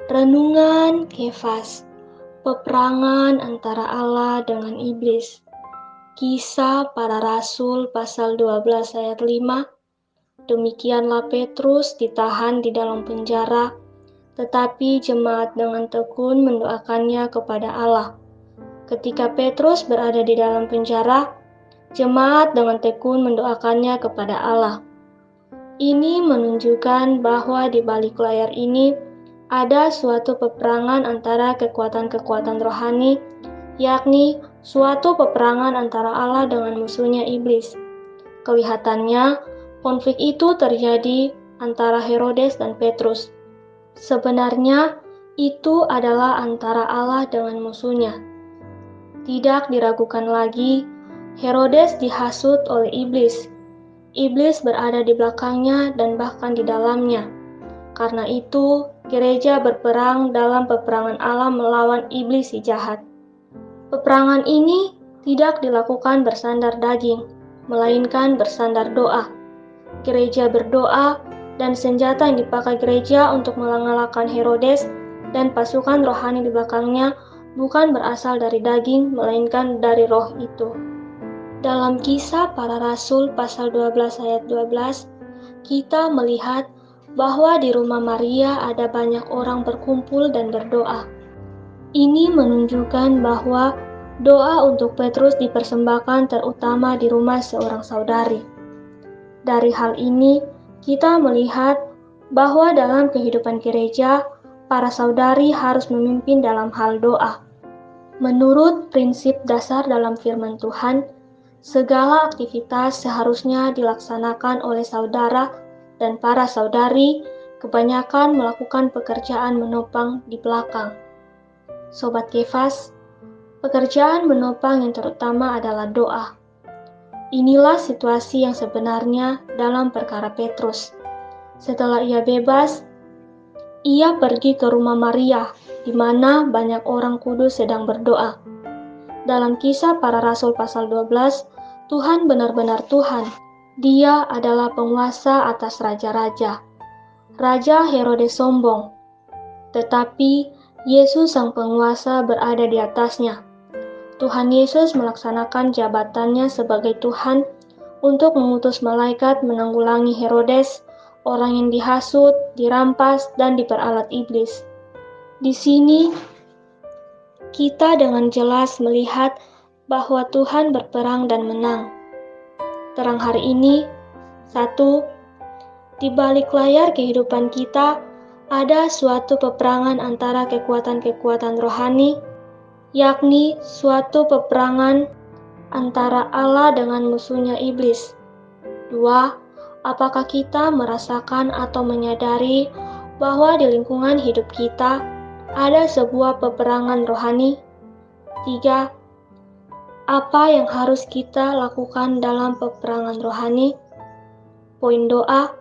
Renungan Kefas, peperangan antara Allah dengan iblis. Kisah para Rasul pasal 12 ayat 5. Demikianlah Petrus ditahan di dalam penjara, tetapi jemaat dengan tekun mendoakannya kepada Allah. Ketika Petrus berada di dalam penjara, jemaat dengan tekun mendoakannya kepada Allah. Ini menunjukkan bahwa di balik layar ini ada suatu peperangan antara kekuatan-kekuatan rohani, yakni suatu peperangan antara Allah dengan musuhnya iblis. Kelihatannya, konflik itu terjadi antara Herodes dan Petrus. Sebenarnya, itu adalah antara Allah dengan musuhnya. Tidak diragukan lagi, Herodes dihasut oleh iblis. Iblis berada di belakangnya dan bahkan di dalamnya. Karena itu, gereja berperang dalam peperangan Allah melawan iblis si jahat. Peperangan ini tidak dilakukan bersandar daging, melainkan bersandar doa. Gereja berdoa, dan senjata yang dipakai gereja untuk mengalahkan Herodes dan pasukan rohani di belakangnya bukan berasal dari daging, melainkan dari roh itu. Dalam Kisah para Rasul pasal 12 ayat 12, kita melihat bahwa di rumah Maria ada banyak orang berkumpul dan berdoa. Ini menunjukkan bahwa doa untuk Petrus dipersembahkan terutama di rumah seorang saudari. Dari hal ini, kita melihat bahwa dalam kehidupan gereja, para saudari harus memimpin dalam hal doa. Menurut prinsip dasar dalam firman Tuhan, segala aktivitas seharusnya dilaksanakan oleh saudara dan para saudari kebanyakan melakukan pekerjaan menopang di belakang. Sobat Kefas, pekerjaan menopang yang terutama adalah doa. Inilah situasi yang sebenarnya dalam perkara Petrus. Setelah ia bebas, ia pergi ke rumah Maria, di mana banyak orang kudus sedang berdoa. Dalam Kisah para Rasul pasal 12, Tuhan benar-benar Tuhan. Dia adalah penguasa atas raja-raja. Raja Herodes sombong, tetapi Yesus sang penguasa berada di atasnya. Tuhan Yesus melaksanakan jabatannya sebagai Tuhan untuk mengutus malaikat menanggulangi Herodes, orang yang dihasut, dirampas, dan diperalat iblis. Di sini, kita dengan jelas melihat bahwa Tuhan berperang dan menang. Terang hari ini, 1. Di balik layar kehidupan kita, ada suatu peperangan antara kekuatan-kekuatan rohani, yakni suatu peperangan antara Allah dengan musuhnya iblis. 2. Apakah kita merasakan atau menyadari bahwa di lingkungan hidup kita ada sebuah peperangan rohani? 3. Apa yang harus kita lakukan dalam peperangan rohani? Poin doa.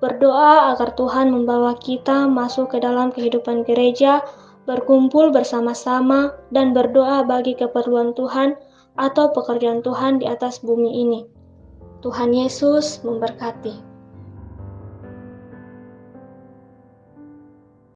Berdoa agar Tuhan membawa kita masuk ke dalam kehidupan gereja, berkumpul bersama-sama, dan berdoa bagi keperluan Tuhan atau pekerjaan Tuhan di atas bumi ini. Tuhan Yesus memberkati.